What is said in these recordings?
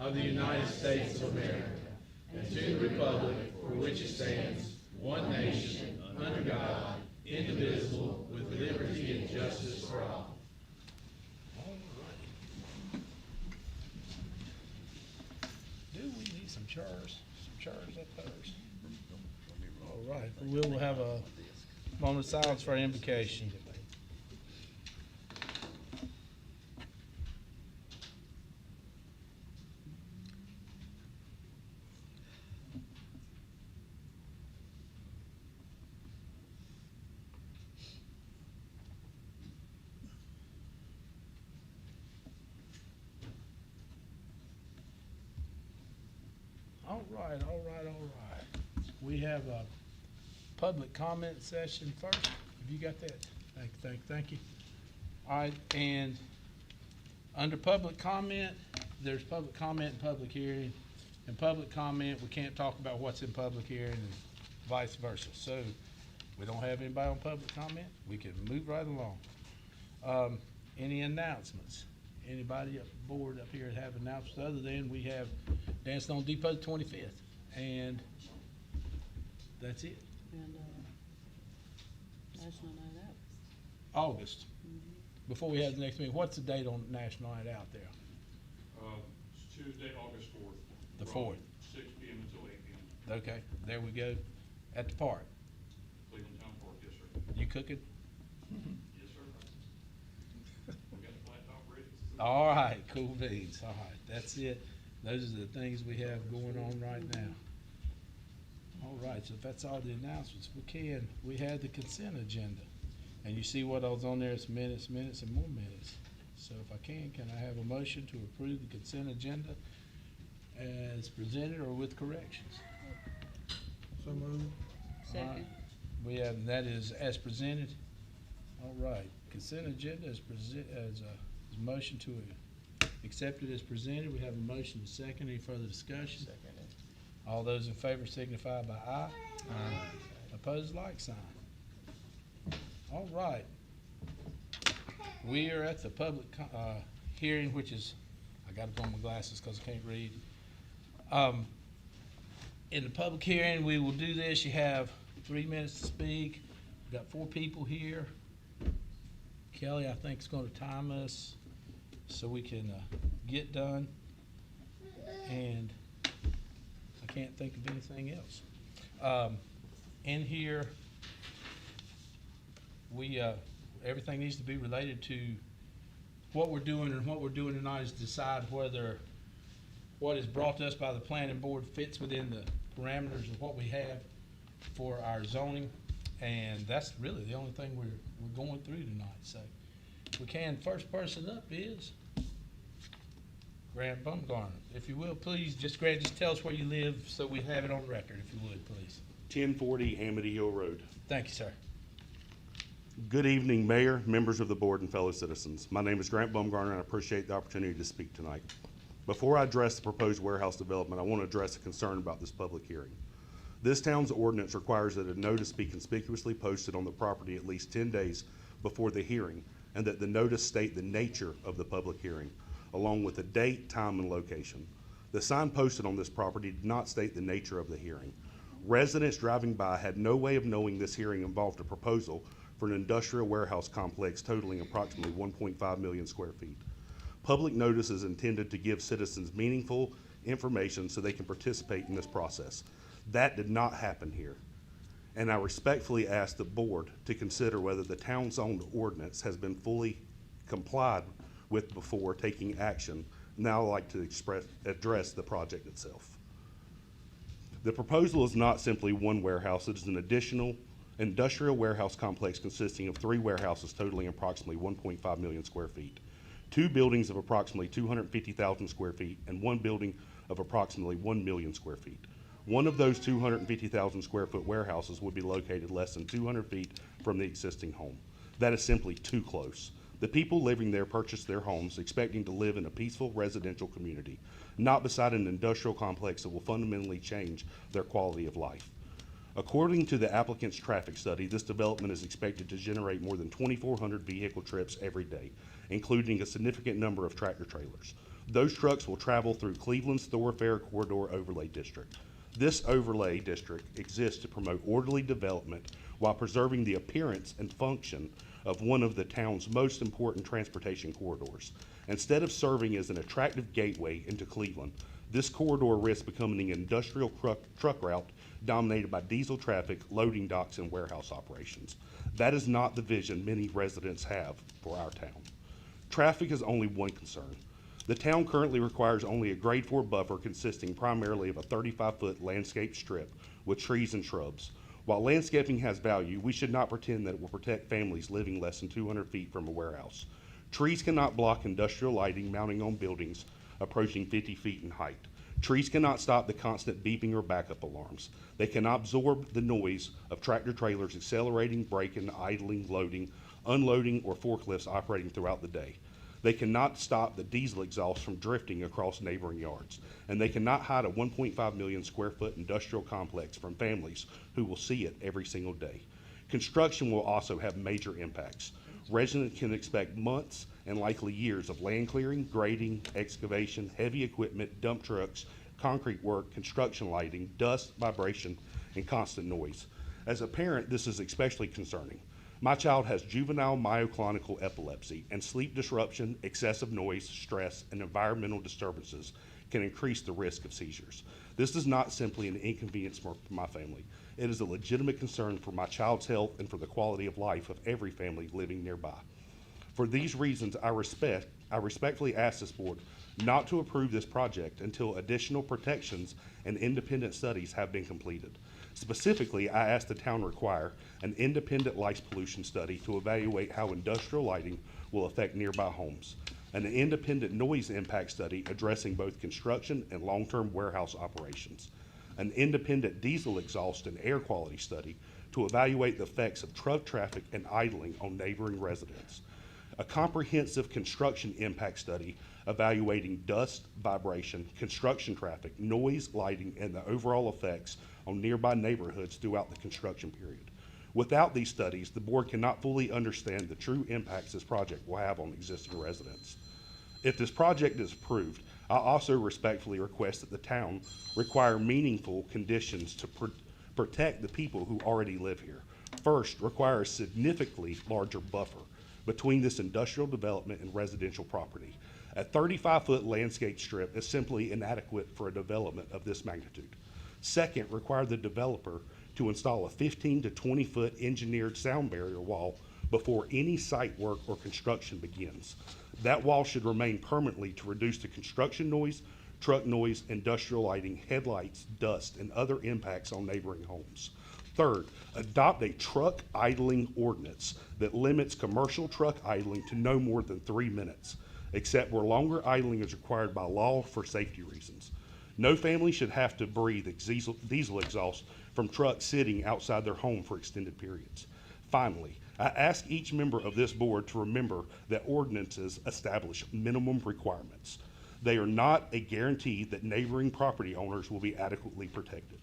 of the United States of America, and to the republic for which it stands, one nation, under God, indivisible, with liberty and justice for all. Do we need some chairs? Some chairs up there. All right, we will have a moment of silence for invocation. All right. We have a public comment session first. Have you got that? Thank you. All right, and under public comment, there's public comment and public hearing. In public comment, we can't talk about what's in public hearing and vice versa. So we don't have anybody on public comment. We can move right along. Any announcements? Anybody up board up here have announcements other than we have Dancing on Depot 25th, and that's it. And, National Night Out. August. Before we have the next meeting, what's the date on National Night Out there? It's Tuesday, August 4th. The from 4th. 6 p.m. until 8 p.m. Okay, there we go. At the park. Cleveland Town Park, yes, sir. You cooking? Yes, sir. We got the flat top ready. All right, cool beans. All right, that's it. Those are the things we have going on right now. All right, so if that's all the announcements, we had the consent agenda. And you see what was on there, it's minutes, and more minutes. So if I can I have a motion to approve the consent agenda as presented or with corrections? So moved. Second. We have, that is as presented. All right, consent agenda is motion to accept it as presented. We have a motion to second. Any further discussion? Second. All those in favor signify by aye. Aye. Opposed, like sign. All right. We are at the public hearing, which is, I gotta put on my glasses because I can't read. In the public hearing, we will do this. You have 3 minutes to speak. We've got 4 people here. Kelly, I think, is gonna time us so we can get done. And I can't think of anything else. In here, everything needs to be related to what we're doing, and what we're doing tonight is decide whether what is brought to us by the planning board fits within the parameters of what we have for our zoning, and that's really the only thing we're going through tonight. So if we can, first person up is Grant Bumgarner. If you will, please, Grant, just tell us where you live so we have it on record, if you would, please. 1040 Amity Hill Road. Thank you, sir. Good evening, Mayor, members of the board, and fellow citizens. My name is Grant Bumgarner, and I appreciate the opportunity to speak tonight. Before I address the proposed warehouse development, I want to address a concern about this public hearing. This town's ordinance requires that a notice be conspicuously posted on the property at least 10 days before the hearing, and that the notice state the nature of the public hearing, along with the date, time, and location. The sign posted on this property did not state the nature of the hearing. Residents driving by had no way of knowing this hearing involved a proposal for an industrial warehouse complex totaling approximately 1.5 million square feet. Public notice is intended to give citizens meaningful information so they can participate in this process. That did not happen here. And I respectfully ask the board to consider whether the town's own ordinance has been fully complied with before taking action. Now I'd like to address the project itself. The proposal is not simply one warehouse. It is an additional industrial warehouse complex consisting of 3 warehouses totaling approximately 1.5 million square feet, 2 buildings of approximately 250,000 square feet, and 1 building of approximately 1 million square feet. One of those 250,000 square foot warehouses would be located less than 200 feet from the existing home. That is simply too close. The people living there purchased their homes expecting to live in a peaceful residential community, not beside an industrial complex that will fundamentally change their quality of life. According to the applicant's traffic study, this development is expected to generate more than 2,400 vehicle trips every day, including a significant number of tractor trailers. Those trucks will travel through Cleveland's thoroughfare corridor overlay district. This overlay district exists to promote orderly development while preserving the appearance and function of one of the town's most important transportation corridors. Instead of serving as an attractive gateway into Cleveland, this corridor risks becoming an industrial truck route dominated by diesel traffic, loading docks, and warehouse operations. That is not the vision many residents have for our town. Traffic is only one concern. The town currently requires only a grade 4 buffer consisting primarily of a 35-foot landscape strip with trees and shrubs. While landscaping has value, we should not pretend that it will protect families living less than 200 feet from a warehouse. Trees cannot block industrial lighting mounting on buildings approaching 50 feet in height. Trees cannot stop the constant beeping or backup alarms. They cannot absorb the noise of tractor trailers accelerating, braking, idling, loading, unloading, or forklifts operating throughout the day. They cannot stop the diesel exhaust from drifting across neighboring yards. And they cannot hide a 1.5 million square foot industrial complex from families who will see it every single day. Construction will also have major impacts. Residents can expect months and likely years of land clearing, grading, excavation, heavy equipment, dump trucks, concrete work, construction lighting, dust, vibration, and constant noise. As a parent, this is especially concerning. My child has juvenile myoclonical epilepsy, and sleep disruption, excessive noise, stress, and environmental disturbances can increase the risk of seizures. This is not simply an inconvenience for my family. It is a legitimate concern for my child's health and for the quality of life of every family living nearby. For these reasons, I respectfully ask this board not to approve this project until additional protections and independent studies have been completed. Specifically, I ask the town require an independent light pollution study to evaluate how industrial lighting will affect nearby homes, an independent noise impact study addressing both construction and long-term warehouse operations, an independent diesel exhaust and air quality study to evaluate the effects of truck traffic and idling on neighboring residents, a comprehensive construction impact study evaluating dust, vibration, construction traffic, noise, lighting, and the overall effects on nearby neighborhoods throughout the construction period. Without these studies, the board cannot fully understand the true impacts this project will have on existing residents. If this project is approved, I also respectfully request that the town require meaningful conditions to protect the people who already live here. First, require a significantly larger buffer between this industrial development and residential property. A 35-foot landscape strip is simply inadequate for a development of this magnitude. Second, require the developer to install a 15 to 20-foot engineered sound barrier wall before any site work or construction begins. That wall should remain permanently to reduce the construction noise, truck noise, industrial lighting, headlights, dust, and other impacts on neighboring homes. Third, adopt a truck idling ordinance that limits commercial truck idling to no more than 3 minutes, except where longer idling is required by law for safety reasons. No family should have to breathe diesel exhaust from trucks sitting outside their home for extended periods. Finally, I ask each member of this board to remember that ordinances establish minimum requirements. They are not a guarantee that neighboring property owners will be adequately protected.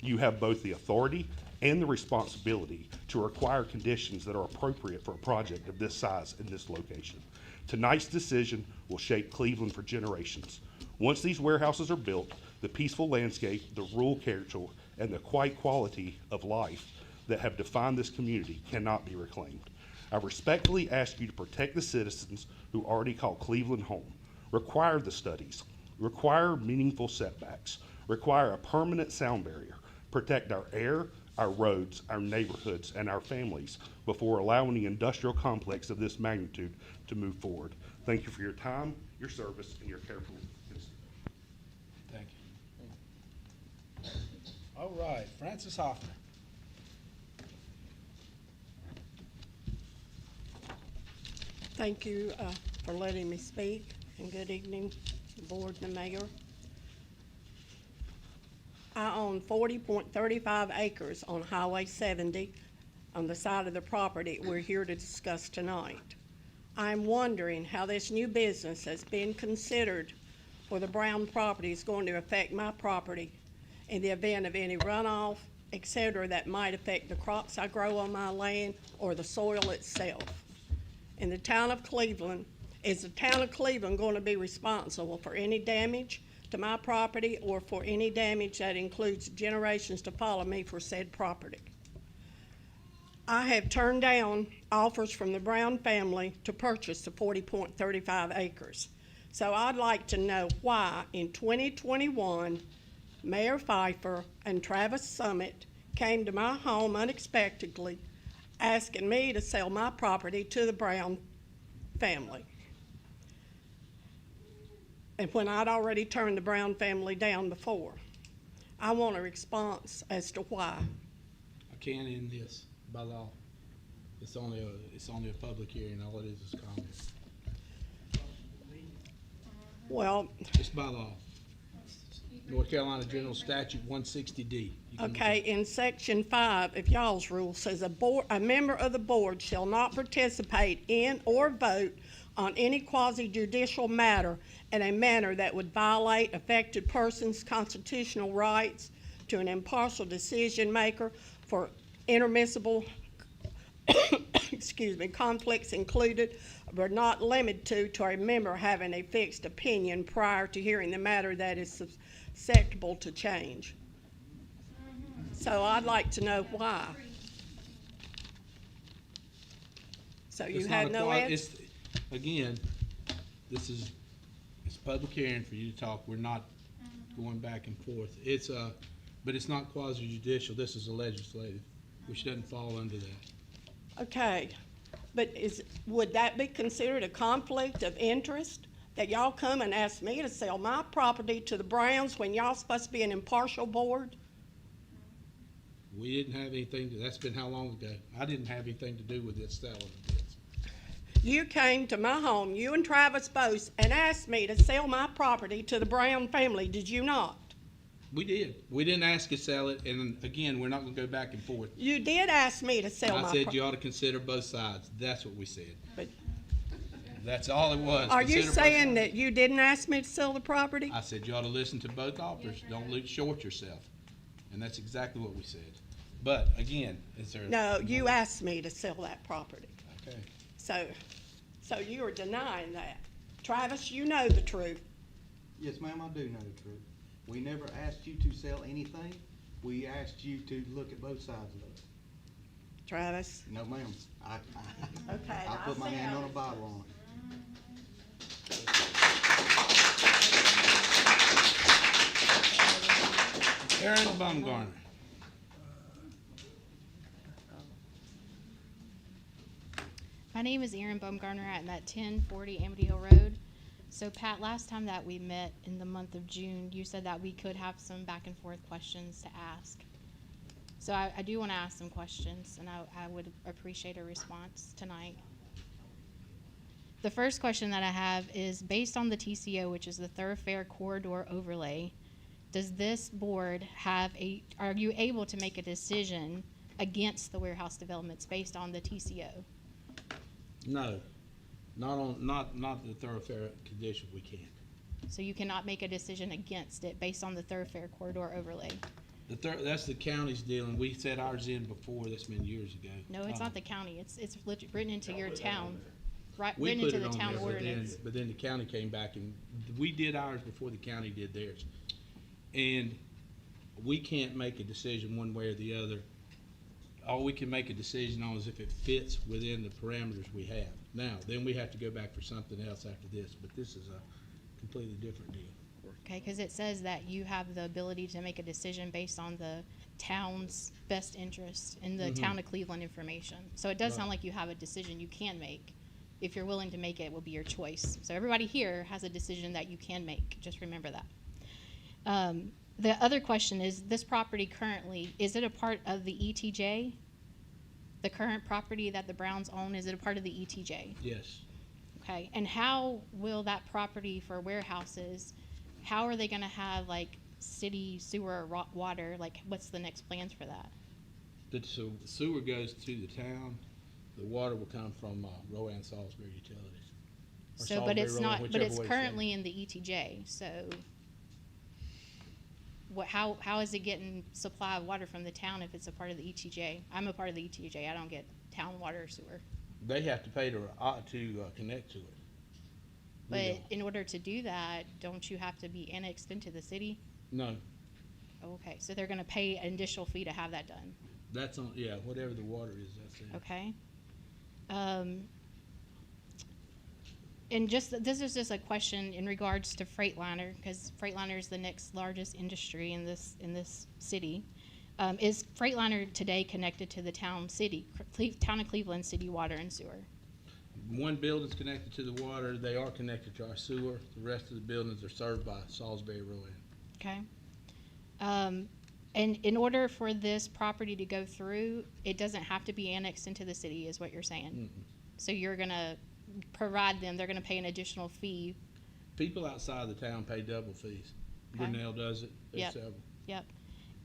You have both the authority and the responsibility to require conditions that are appropriate for a project of this size in this location. Tonight's decision will shape Cleveland for generations. Once these warehouses are built, the peaceful landscape, the rural character, and the quiet quality of life that have defined this community cannot be reclaimed. I respectfully ask you to protect the citizens who already call Cleveland home. Require the studies, require meaningful setbacks, require a permanent sound barrier, protect our air, our roads, our neighborhoods, and our families before allowing the industrial complex of this magnitude to move forward. Thank you for your time, your service, and your careful consideration. Thank you. All right, Francis Hoffman. Thank you for letting me speak, and good evening, the board and the mayor. I own 40.35 acres on Highway 70 on the side of the property we're here to discuss tonight. I'm wondering how this new business has been considered for the Brown property is going to affect my property in the event of any runoff, etc., that might affect the crops I grow on my land or the soil itself. In the town of Cleveland, Is the town of Cleveland going to be responsible for any damage to my property or for any damage that includes generations to follow me for said property? I have turned down offers from the Brown family to purchase the 40.35 acres. So I'd like to know why in 2021, Mayor Pfeiffer and Travis Summit came to my home unexpectedly, asking me to sell my property to the Brown family. And when I'd already turned the Brown family down before. I want a response as to why. I can't end this by law. It's only a public hearing, all it is comment. Well, It's by law. North Carolina General Statute 160D. You can- okay, in section 5 of y'all's rule says a member of the board shall not participate in or vote on any quasi-judicial matter in a manner that would violate affected persons' constitutional rights to an impartial decision maker for intermissible conflicts included but not limited to a member having a fixed opinion prior to hearing the matter that is susceptible to change. So I'd like to know why. So you It's not have a no qua- answer? it's- Again, it's a public hearing for you to talk. We're not going back and forth. But it's not quasi judicial. This is a legislative, which doesn't fall under that. Okay, but would that be considered a conflict of interest? That y'all come and ask me to sell my property to the Browns when y'all supposed to be an impartial board? We didn't have anything, that's been how long ago? I didn't have anything to do with this selling of this. You came to my home, you and Travis both, and asked me to sell my property to the Brown family, did you not? We did. We didn't ask to sell it, and again, we're not gonna go back and forth. You did ask me to sell my I property. said you ought to consider both sides. That's what we said. But That's all it was. are you Consider both saying sides. that you didn't ask me to sell the property? I said you ought to listen to both offers. Don't lose short yourself. And that's exactly what we said. But again, is there? No, you asked me to sell that property. Okay. So you are denying that. Travis, you know the truth. Yes, ma'am, I do know the truth. We never asked you to sell anything. We asked you to look at both sides of it. Travis? No, ma'am. Okay, I put my I'll hand say on a Bible on it. Aaron Baumgartner. My name is Erin Baumgartner. I'm at 1040 Amity Hill Road. So Pat, last time that we met in the month of June, you said that we could have some back and forth questions to ask. So I do want to ask some questions, and I would appreciate a response tonight. The first question that I have is, based on the TCO, which is the Thoroughfare Corridor Overlay, does this board are you able to make a decision against the warehouse developments based on the TCO? No, not the thoroughfare condition, we can't. So you cannot make a decision against it based on the Thoroughfare Corridor Overlay? That's the county's dealing. We set ours in before, that's been years ago. No, it's not the county. It's written into your town, We written put into it the on town there, ordinance. but then the county came back and we did ours before the county did theirs. And we can't make a decision one way or the other. All we can make a decision on is if it fits within the parameters we have. Now, then we have to go back for something else after this, but this is a completely different deal. Okay, because it says that you have the ability to make a decision based on the town's best interest in the town of Cleveland information. So it does sound like you have a decision you can make. If you're willing to make it, it will be your choice. So everybody here has a decision that you can make. Just remember that. The other question is, this property currently, is it a part of the ETJ? The current property that the Browns own, is it a part of the ETJ? Yes. Okay, and how will that property for warehouses, how are they gonna have like city sewer or water? Like, what's the next plans for that? The sewer goes to the town. The water will come from Rowan Salisbury Utilities. Or So, but it's Salisbury, not, Rowan, but it's whichever way you say it. currently in the ETJ, so how is it getting supply of water from the town if it's a part of the ETJ? I'm a part of the ETJ, I don't get town water or sewer. They have to pay to connect to it. We But don't. in order to do that, don't you have to be annexed into the city? No, Okay, so they're gonna pay an additional fee to have that done, that's on, yeah, whatever the water is, that's it. okay? And this is just a question in regards to Freightliner, because Freightliner is the next largest industry in this city. Is Freightliner today connected to the town of Cleveland City Water and Sewer? One building's connected to the water, they are connected to our sewer, the rest of the buildings are served by Salisbury Road. Okay. And in order for this property to go through, it doesn't have to be annexed into the city, is what you're saying? So you're gonna provide them, they're gonna pay an additional fee. People outside the town pay double fees. Okay. Grinnell does it, there's Yep. several. Yep.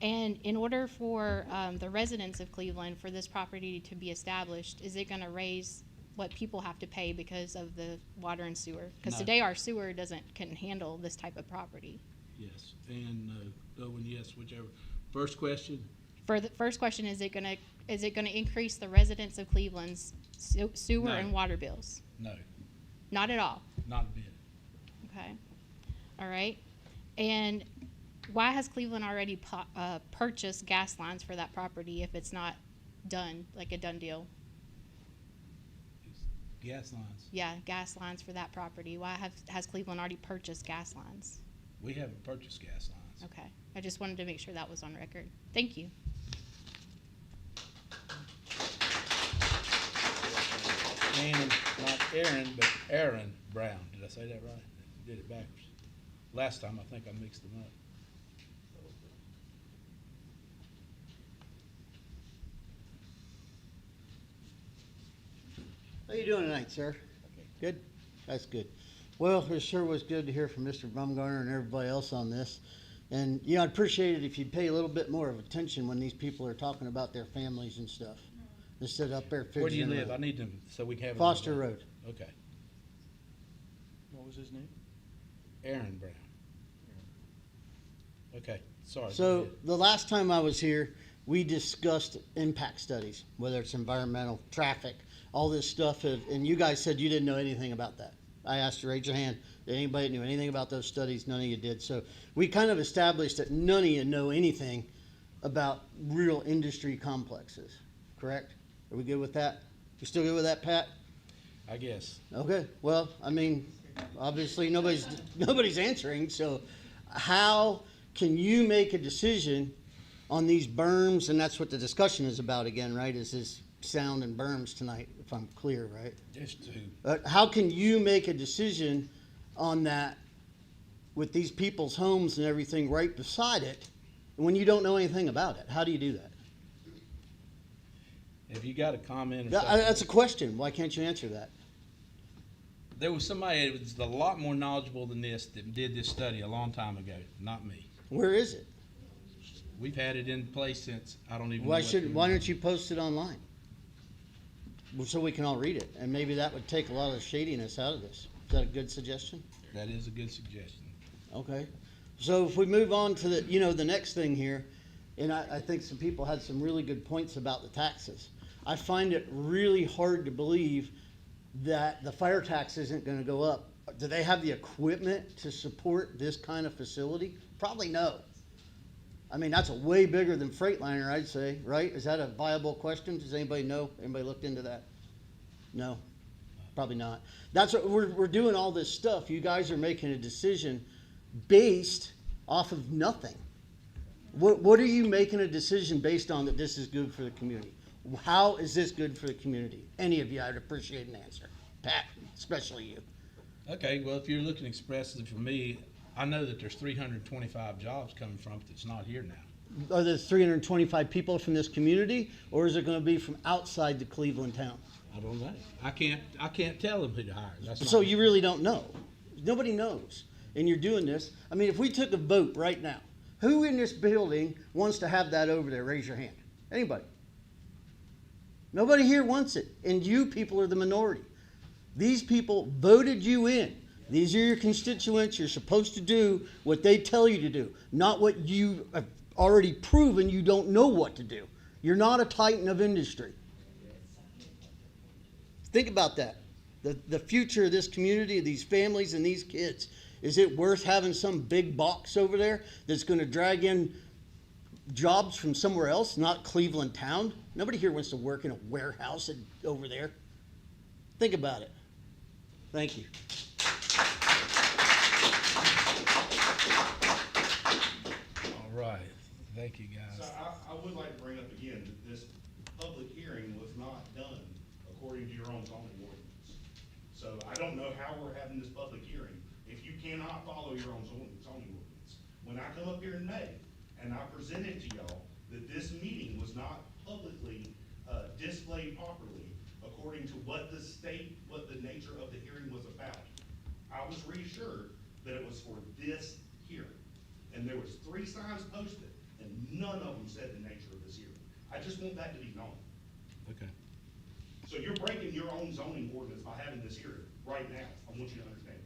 And in order for the residents of Cleveland, for this property to be established, is it gonna raise what people have to pay because of the water and sewer? Because No. today our sewer can handle this type of property. Yes, and, Owen, yes, whichever. First question, For the first question, is it gonna increase the residents of Cleveland's sewer No. and water bills? no, Not at all. not a bit. Okay. All right. And why has Cleveland already purchased gas lines for that property if it's not done, like a done deal? Gas lines, Yeah, gas lines for that property. Why has Cleveland already purchased gas lines? we haven't purchased gas lines. Okay. I just wanted to make sure that was on record. Thank you. And not Aaron, but Aaron Brown, did I say that right? Did it backwards. Last time, I think I mixed them up. How you doing tonight, sir? Good? That's good. Well, it sure was good to hear from Mr. Bumgarner and everybody else on this. And, you know, I'd appreciate it if you'd pay a little bit more of attention when these people are talking about their families and stuff. Instead of up there Where do you fidgeting live? I around. need them, so we can have. it. Foster Road. Okay, What was his name? Aaron Brown. Okay, sorry. go So, ahead. the last time I was here, we discussed impact studies, whether it's environmental, traffic, all this stuff, and you guys said you didn't know anything about that. I asked you, raise your hand, did anybody knew anything about those studies? None of you did. So we kind of established that none of you know anything about real industry complexes, correct? Are we good with that? You still good with that, Pat? I guess. Okay, well, I mean, obviously nobody's answering, so how can you make a decision on these berms, and that's what the discussion is about again, right? Is this sound and berms tonight, if I'm clear, right? Just to, How can you make a decision on that with these people's homes and everything right beside it when you don't know anything about it? How do you do that? if you got a comment or That's a something. question. Why can't you answer that? There was somebody that was a lot more knowledgeable than this that did this study a long time ago, not me. Where is it? We've had it in place since, I don't even know. Why don't you post it online? Well, so we can all read it, and maybe that would take a lot of the shadiness out of this. Is that a good suggestion? That is a good suggestion. Okay. So if we move on to the next thing here, and I think some people had some really good points about the taxes. I find it really hard to believe that the fire tax isn't gonna go up. Do they have the equipment to support this kind of facility? Probably no. I mean, that's a way bigger than Freightliner, I'd say, right? Is that a viable question? Does anybody know? Anybody looked into that? No? Probably not. That's what, we're doing all this stuff. You guys are making a decision based off of nothing. What are you making a decision based on that this is good for the community? How is this good for the community? Any of you, I'd appreciate an answer. Pat, especially you. Okay, well, if you're looking expressly for me, I know that there's 325 jobs coming from it that's not here now. Are there 325 people from this community, or is it gonna be from outside the Cleveland town? I don't know. I can't tell them who to hire. That's not. So you really don't know. Nobody knows. And you're doing this. I mean, if we took a vote right now, who in this building wants to have that over there? Raise your hand. Anybody? Nobody here wants it. And you people are the minority. These people voted you in. These are your constituents. You're supposed to do what they tell you to do, not what you have already proven you don't know what to do. You're not a titan of industry. Think about that. The future of this community, of these families and these kids. Is it worth having some big box over there that's gonna drag in jobs from somewhere else, not Cleveland town? Nobody here wants to work in a warehouse over there. Think about it. Thank you. All right, thank you, So guys. I would like to bring up again that this public hearing was not done according to your own zoning ordinance. So I don't know how we're having this public hearing if you cannot follow your own zoning ordinance. When I come up here in May and I presented to y'all that this meeting was not publicly displayed properly according to what the state, what the nature of the hearing was about, I was reassured that it was for this hearing. And there was 3 signs posted, and none of them said the nature of this hearing. I just want that to be known. Okay. So you're breaking your own zoning ordinance by having this hearing right now. I want you to understand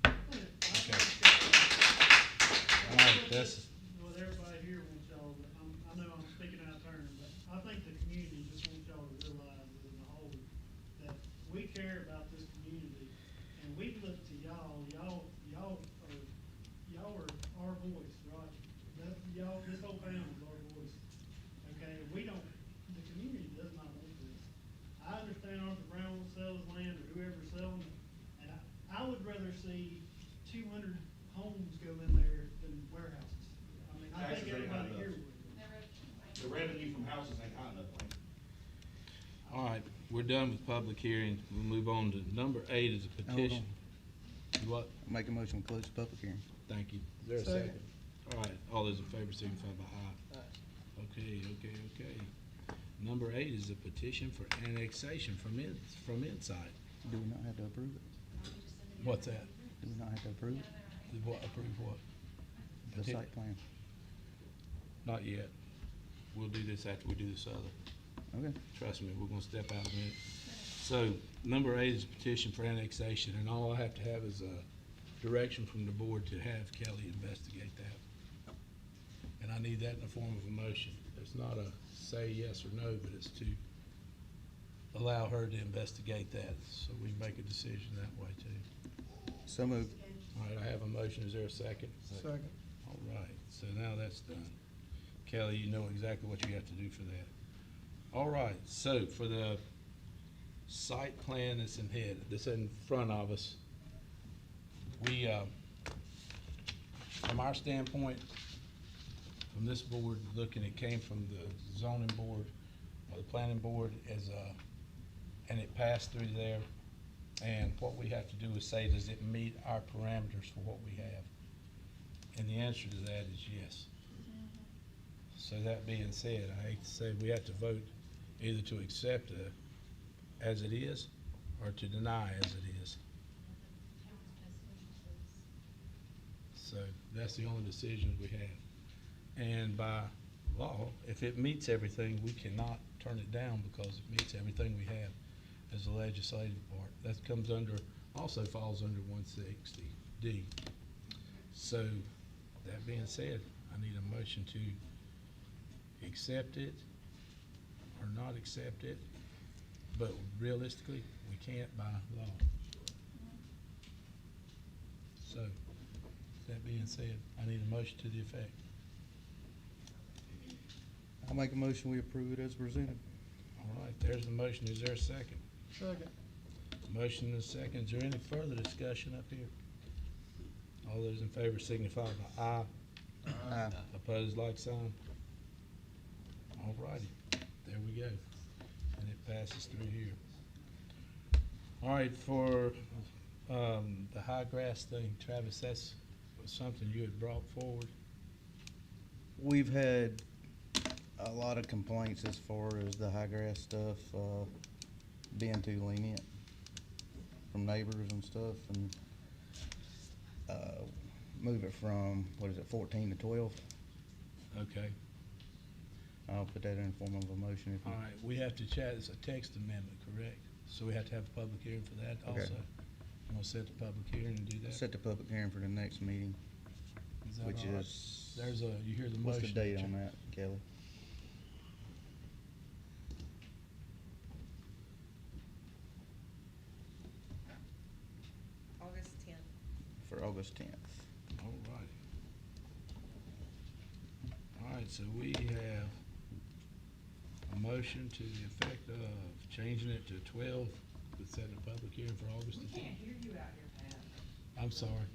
that. Okay. All right, that's, What everybody here wants y'all, I know I'm speaking out of turn, but I think the community just wants y'all to realize as a whole that we care about this community, and we look to y'all are our voice, right? That, y'all, this whole family is our voice, okay? We don't, the community does not want this. I understand Arthur Brown will sell his land or whoever's selling it, and I would rather see 200 homes go in there than warehouses. I mean, I Taxes think ain't high everybody here enough. would. The revenue from houses ain't high enough, Lane. all right, we're done with public hearing. We'll move on to number 8 is a petition. You what? Make a motion to close the public hearing. Thank you. Is there a second? All right, all those in favor signify by aye. Okay. Number 8 is a petition for annexation from inside. Do we not have to approve it? What's that? Do we not have to approve it? What, approve what? The Peti- site plan? Not yet. We'll do this after we do this other. Okay. Trust me, we're gonna step out a minute. So, number 8 is a petition for annexation, and all I have to have is a direction from the board to have Kelly investigate that. And I need that in the form of a motion. It's not a say yes or no, but it's to allow her to investigate that, so we make a decision that way too. So moved. All right, I have a motion. Is there a second? Second. All right, so now that's done. Kelly, you know exactly what you have to do for that. All right, so for the site plan that's in front of us, we, from our standpoint, from this board looking, it came from the zoning board, or the planning board and it passed through there. And what we have to do is say, does it meet our parameters for what we have? And the answer to that is yes. So that being said, I hate to say, we have to vote either to accept it as it is or to deny as it is. So that's the only decisions we have. And by law, if it meets everything, we cannot turn it down because it meets everything we have as a legislative part. That comes under, also falls under 160D. So, that being said, I need a motion to accept it or not accept it, but realistically, we can't by law. So, that being said, I need a motion to the effect. I'll make a motion, we approve it as presented. All right, there's the motion. Is there a second? Second. Motion and a second. Is there any further discussion up here? All those in favor signify by aye. Aye. Opposed, like sign. All righty, there we go. And it passes through here. All right, for, the high grass thing, Travis, that's something you had brought forward. We've had a lot of complaints as far as the high grass stuff, being too lenient from neighbors and stuff, and, move it from, 14 to 12. Okay, I'll put that in form of a motion if all you. right, we have to chat, it's a text amendment, correct? So we have to have a public hearing for that Okay. also? I'm gonna set the public hearing and do that? Set the public hearing for the next meeting, Is that which all right? is, There's a, you hear the motion. what's the date on that, Kelly? for August 10th. All right. All right, so we have a motion to the effect of changing it to 12, but setting a public hearing for August the 10th. Can't hear you out here, Pat. I'm sorry.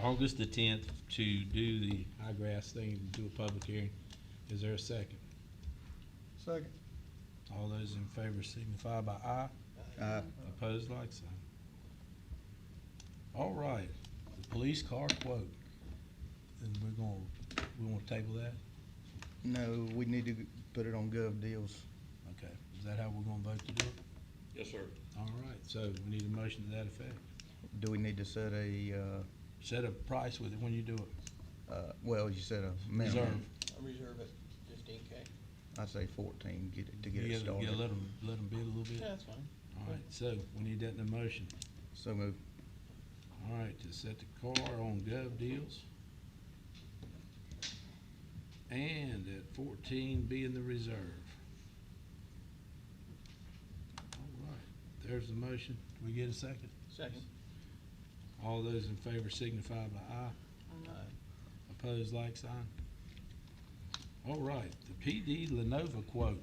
August the 10th to do the high grass thing, and do a public hearing. Is there a second? Second. All those in favor signify by aye. Opposed, like sign. All right, the police car quote. And we wanna table that? No, we need to put it on Gov Deals. Okay, is that how we're gonna vote to do it? Yes, sir. All right, so we need a motion to that effect. Do we need to set a, Set a price with it when you do it. well, you said a Reserve. minimum. I reserve at 15K. I say 14, get it Yeah, started. let them bid a little bit. Yeah, that's fine. All right, so we need that in the motion. So move. All right, to set the car on Gov Deals. And at 14 being the reserve. All right, there's the motion. Do we get a second? Second. All those in favor signify by aye. Opposed, like sign. All right, the PD Lenovo quote.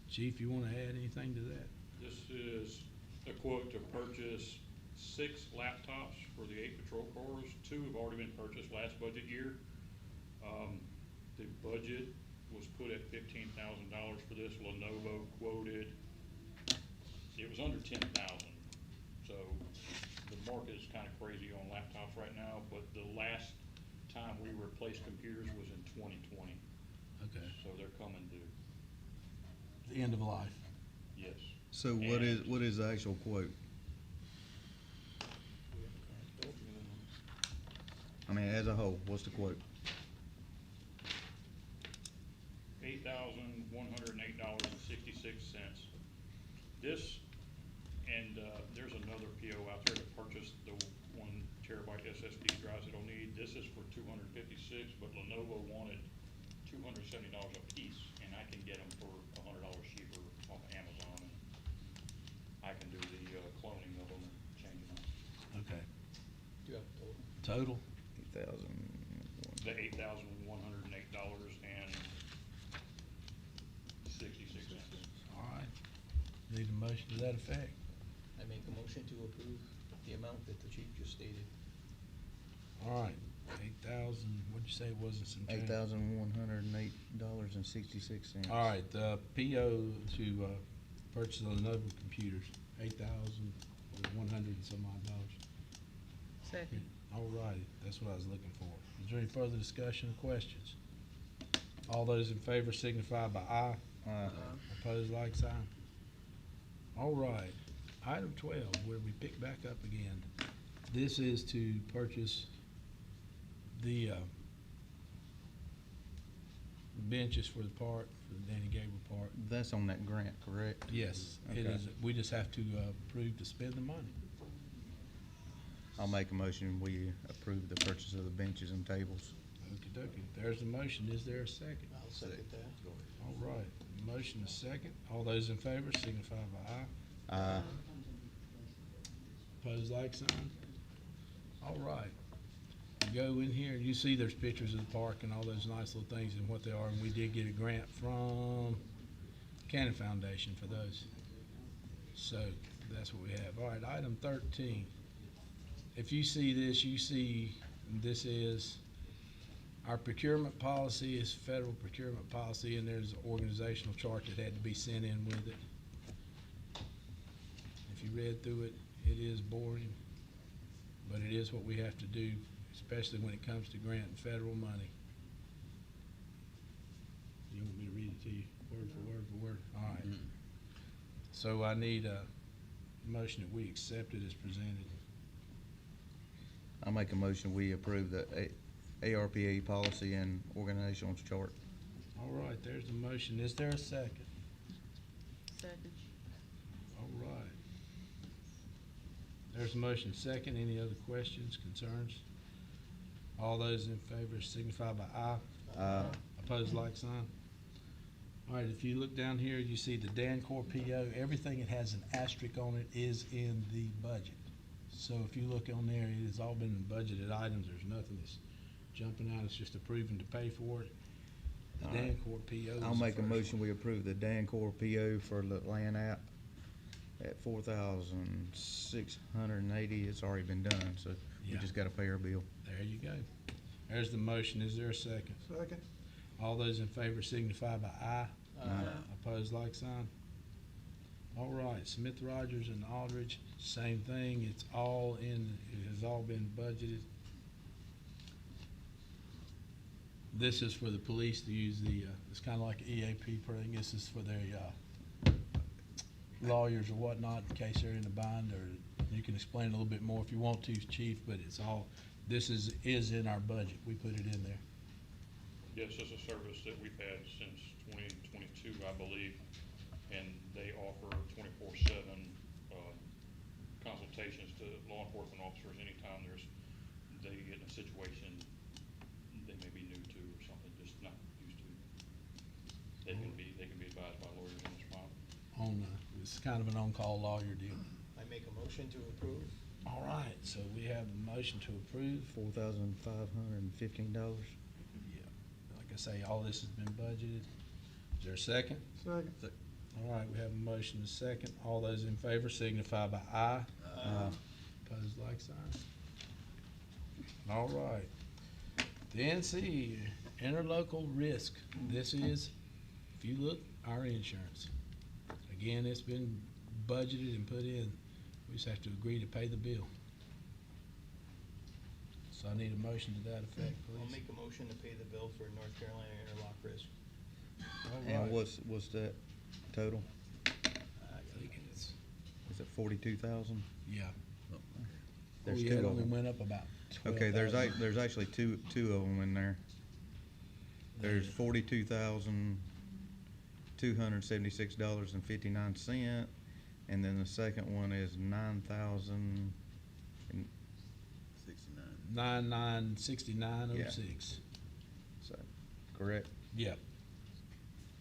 Chief, you wanna add anything to that? This is a quote to purchase 6 laptops for the 8 patrol cars. 2 have already been purchased last budget year. The budget was put at $15,000 for this. Lenovo quoted, it was under 10,000. So the market is kind of crazy on laptops right now, but the last time we replaced computers was in 2020. Okay, So they're coming due. the end of life. Yes. So what is the actual quote? I mean, as a whole, what's the quote? $8,108.66. This, and there's another PO out there to purchase the 1 terabyte SSD drives it'll need. This is for $256, but Lenovo wanted $270 a piece, and I can get them for $100 cheaper off of Amazon. And I can do the cloning of them and changing them. Okay. Do you have a total? Total? 8,000. The $8,108.66. All right. Need a motion to that effect. I make a motion to approve the amount that the chief just stated. All right, 8,000, what'd you say it wasn't some change? $8,108.66. All right, the PO to purchase the Lenovo computers, 8,100 and some odd dollars. Second. All righty, that's what I was looking for. Is there any further discussion or questions? All those in favor signify by aye. Opposed, like sign. All right, item 12, where we pick back up again. This is to purchase the benches for the park, for the Danny Gabriel Park. That's on that grant, correct? Yes, it Okay. is. We just have to approve to spend the money. I'll make a motion, we approve the purchase of the benches and tables. Okey-dokey. There's a motion. Is there a second? I'll second that. All right. Motion is second. All those in favor signify by aye. Opposed, like sign. All right. You go in here and you see there's pictures of the park and all those nice little things and what they are. And we did get a grant from Cannon Foundation for those. So that's what we have. All right, item 13. If you see this, you see this is our procurement policy is federal procurement policy, and there's an organizational chart that had to be sent in with it. If you read through it, it is boring, but it is what we have to do, especially when it comes to granting federal money. You want me to read it to you, word for word for word? All right. So I need a motion that we accept it as presented. I'll make a motion, we approve the ARPA policy and organizational chart. All right, there's the motion. Is there a second? Second. All right. There's a motion second. Any other questions, concerns? All those in favor signify by aye. Opposed, like sign. All right, if you look down here, you see the Dancor PO, everything that has an asterisk on it is in the budget. So if you look on there, it has all been budgeted items, there's nothing that's jumping out, it's just approving to pay for it. The All right. Dancor PO is I'll the make a first motion, we approve the Dancor PO for the land app at 4,680. It's already been done, so we Yeah. just gotta pay our bill. There you go. There's the motion. Is there a second? Second. All those in favor signify by aye. Opposed, like sign. All right, Smith Rogers and Aldridge, same thing. It's all in, it has all been budgeted. This is for the police to use the, it's kind of like EAP thing. This is for their, lawyers or whatnot in case they're in a bind, or you can explain a little bit more if you want to, Chief, but it's all, this is in our budget. We put it in there. Yes, it's a service that we've had since 2022, I believe, and they offer 24/7 consultations to law enforcement officers anytime they get in a situation they may be new to or something, just not used to. They can be advised by lawyers on the spot. It's kind of an on-call lawyer deal. I make a motion to approve. All right, so we have a motion to approve. $4,515. Yeah, like I say, all this has been budgeted. Is there a second? Second. All right, we have a motion and a second. All those in favor signify by aye. Opposed, like sign. All right. The NC, interlocal risk. This is, if you look, our insurance. Again, it's been budgeted and put in. We just have to agree to pay the bill. So I need a motion to that effect, I'll please. make a motion to pay the bill for North Carolina Interlock Risk. All And right. what's that total? I think it's, Is it 42,000? yeah. There's Yeah, two it of only them. went up about Okay, there's 12,000. there's actually two of them in there. There's $42,276.59, and then the second one is 9,000. 996906. So, correct? Yep.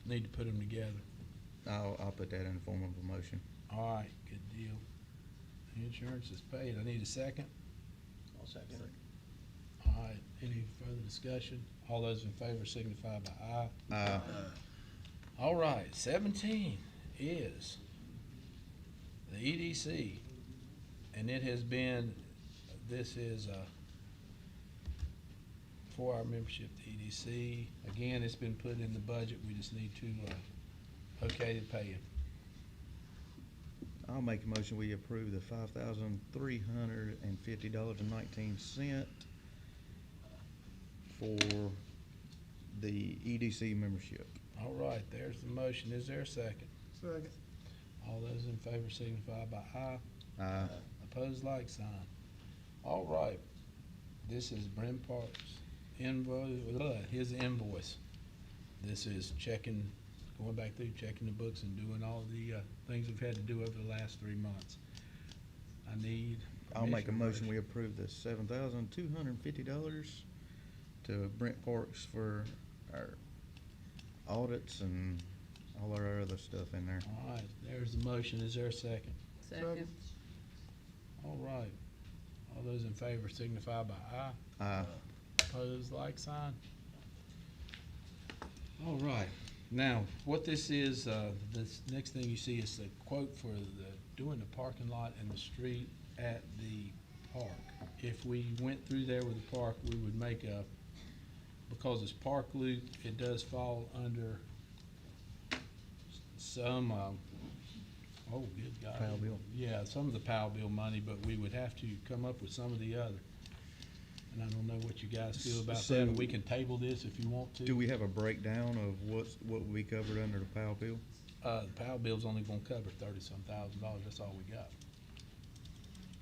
Need to put them together. I'll put that in the form of a motion. All right, good deal. Insurance is paid. I need a second. I'll second it. All right, any further discussion? All those in favor signify by aye. All right, 17 is the EDC, and it has been, this is for our membership to EDC. Again, it's been put in the budget. We just need to okay to pay it. I'll make a motion, we approve the $5,350.19 for the EDC membership. All right, there's the motion. Is there a second? Second. All those in favor signify by aye. Opposed, like sign. All right, this is Brent Parks invoice, his invoice. This is checking, going back through, checking the books and doing all the things we've had to do over the last 3 months. I need. I'll make a permission motion, we approve the $7,250 to Brent Parks for our audits and all our other stuff in there. All right, there's the motion. Is there a second? Second. All right. All those in favor signify by aye. Opposed, like sign. All right. Now, what this is, this next thing you see is the quote for doing the parking lot and the street at the park. If we went through there with the park, we would make because it's park loop, it does fall under some, oh, good God. PAL bill. Yeah, some of the PAL bill money, but we would have to come up with some of the other. And I don't know what you guys feel about So- that. We can table this if you want to. Do we have a breakdown of what we covered under the PAL bill? The PAL bill's only gonna cover $30-some thousand. That's all we got.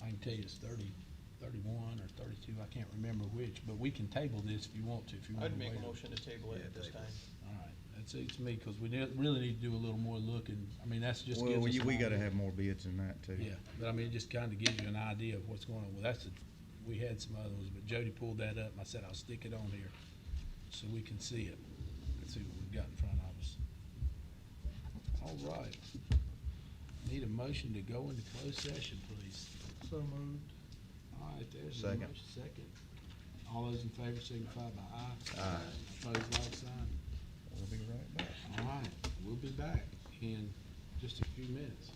I can tell you it's 31 or 32, I can't remember which, but we can table this if you want to, if you want to I'd make wait. a motion to table it at this time. All right, that suits me, because we really need to do a little more looking. I mean, that's just Well, gives us an we gotta idea. have more bids than that too. Yeah, but I mean, it just kinda gives you an idea of what's going on. Well, we had some other ones, but Jody pulled that up, and I said I'll stick it on here so we can see it. Let's see what we've got in front of us. All right. Need a motion to go into closed session, please. So moved. All right, there's a Second. motion. Second. All those in favor signify by aye. Aye. Opposed, like sign. We'll be right back. All right, we'll be back in just a few minutes.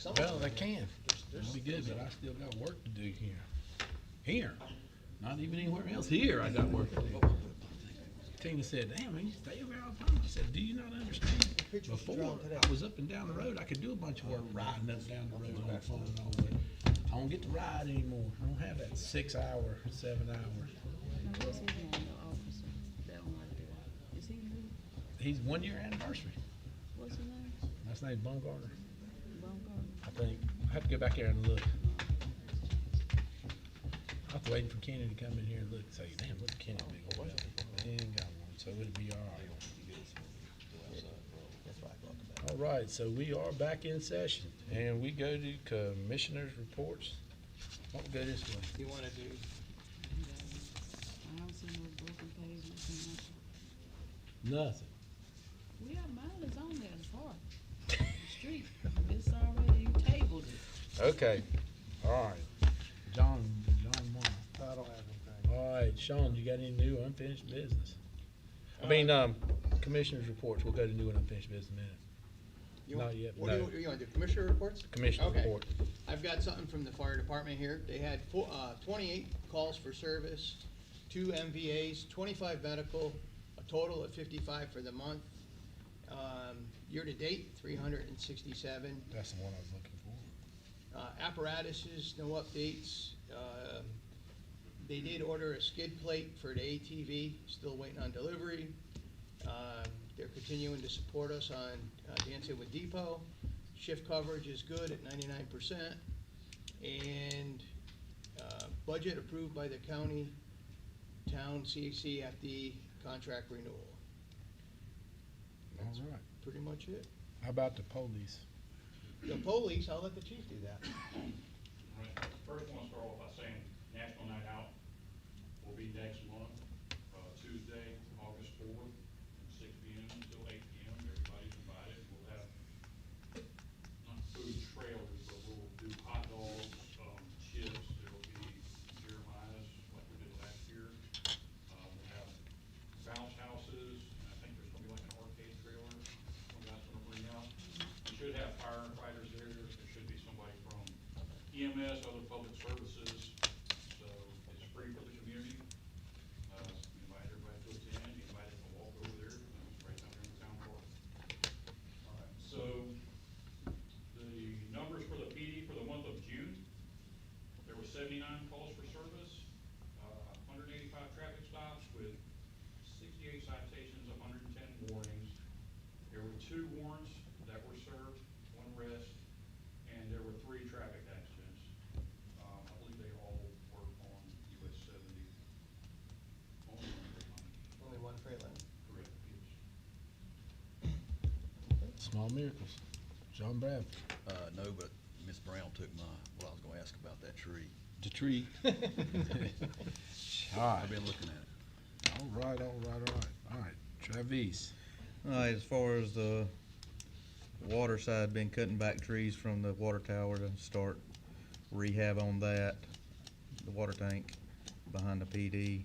some Well, of they them, can. there's- It'll be good, but I still got work to do here. Here, not even anywhere else. Here, I got work to do. Tina said, damn, man, you stay over all the time. I said, do you not understand? pictures you Before, drawn today. I was up and down the road. I could do a bunch of work riding up and down the road on the phone and all, but I don't get to ride anymore. I don't have that 6 hour, 7 hours. Now, what's his name, the officer, that one right there? Is he new? He's 1 year anniversary. What's his name? Last name's Baumgartner, Baumgartner? I think. I have to go back there and look. I was waiting for Kenny to come in here and look, say, damn, look, Kenny, big old. He ain't got one, so it'll be all right. That's what I thought about. All right, so we are back in session, and we go to commissioners' reports. Why don't we go this way? You wanna do, I don't see no broken pages and nothing. Nothing. Yeah, mine is on there, it's hard. The street, it's already, you tabled it. Okay, all right. John Moore. I don't have anything. All right, Sean, you got any new unfinished business? Commissioners' reports, we'll go to new and unfinished business in a minute. You Not want- yet, What do no. you want to do, commissioner reports? Commissioner Okay. report. I've got something from the fire department here. They had 28 calls for service, 2 MVAs, 25 medical, a total of 55 for the month. Year-to-date, 367. That's the one I was looking for. Apparatuses, no updates. They did order a skid plate for the ATV, still waiting on delivery. They're continuing to support us on Dancing with Depot. Shift coverage is good at 99%. And budget approved by the county, town, CAC at the contract renewal. All right. Pretty much it. How about the police? The police, I'll let the chief do that. All right, first I want to start off by saying National Night Out will be next month, Tuesday, August 4th, from 6 p.m. until 8 p.m. Everybody's invited. We'll have, not food trailers, but we'll do hot dogs, chips. There'll be Jeremiah's, like we did last year. We'll have bounce houses, and I think there's gonna be like an arcade trailer some guy's gonna bring out. We should have firefighters there. There should be somebody from EMS, other public services, so it's free for the community. Invite everybody to attend, anybody can walk over there, it's right down there in the town park. All right, so the numbers for the PD for the month of June, there were 79 calls for service, 185 traffic stops with 68 citations, 110 warnings. There were 2 warrants that were served, 1 arrest, and there were 3 traffic accidents. I believe they all were on US 70. Only one Freightliner. Correct, yes. Small miracles. John Bradford. No, but Miss Brown took what I was gonna ask about that tree. The tree. All right. I've been looking at it. All right. All right. Travis. All right, as far as the water side, been cutting back trees from the water tower to start rehab on that, the water tank behind the PD.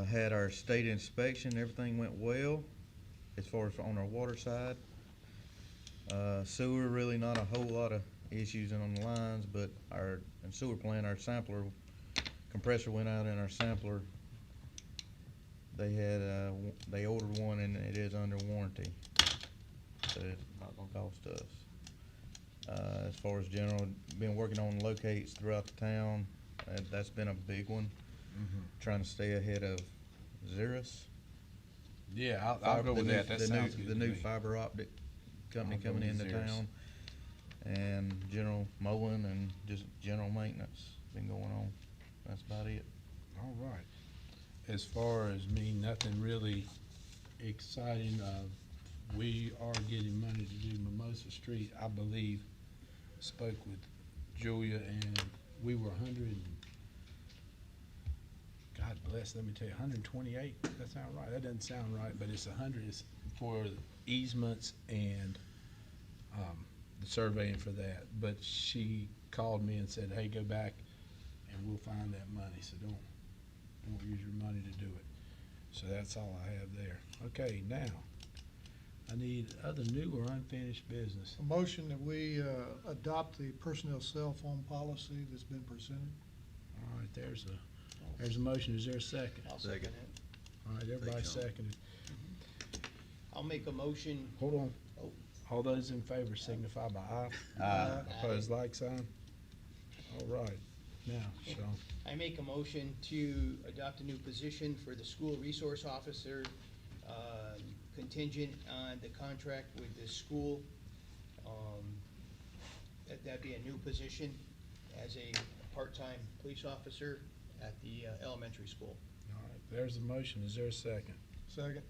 Had our state inspection, everything went well as far as on our water side. Sewer, really not a whole lot of issues on the lines, but our sewer plant, our sampler, compressor went out in our sampler. They had, they ordered one and it is under warranty, so it's not gonna cost us. As far as general, been working on locates throughout the town, that's been a big one. Trying to stay ahead of Xeris. Yeah, I'll go with that. That sounds good The to new me. fiber optic company I'll go coming with into Xeris. town. And general mowing and just general maintenance been going on. That's about it. All right. As far as me, nothing really exciting. We are getting money to do Mimosa Street, I believe. Spoke with Julia and we were 100, God bless, let me tell you, 128. That sound right? That doesn't sound right, but it's 100 is for easements and the surveying for that. But she called me and said, hey, go back and we'll find that money. So don't use your money to do it. So that's all I have there. Okay, now, I need other new or unfinished business. A motion that we adopt the personnel cell phone policy that's been presented. All right, there's a motion. Is there a second? I'll second Second. it. All right, everybody John. seconded. I'll make a motion. Hold on. Oh. All those in favor signify by aye. Aye. Opposed, like sign. All right, now, Sean. I make a motion to adopt a new position for the school resource officer, contingent on the contract with the school. That'd be a new position as a part-time police officer at the elementary school. All right, there's a motion. Is there a second? Second.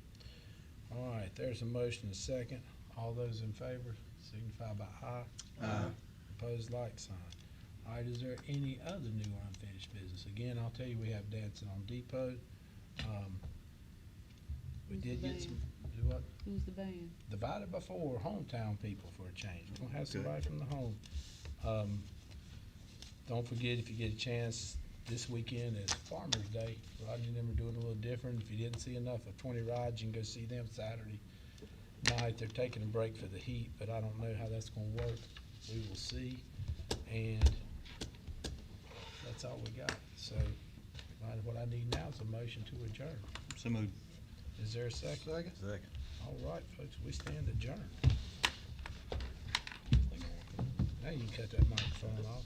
All right, there's a motion, a second. All those in favor signify by aye. Aye. Opposed, like sign. All right, is there any other new or unfinished business? Again, I'll tell you, we have dancing on Depot. We Who's did the get some, band? do what? Who's the band? Divided by Four, hometown people for a change. We're gonna have somebody from the home. Don't forget, if you get a chance, this weekend is Farmer's Day. Rodney and them are doing a little different. If you didn't see enough of 20 Rides, you can go see them Saturday night. They're taking a break for the heat, but I don't know how that's gonna work. We will see. And that's all we got. So, what I need now is a motion to adjourn. So moved. Is there a second? Second. Second. All right, folks, we stand adjourned. Now you can cut that microphone off.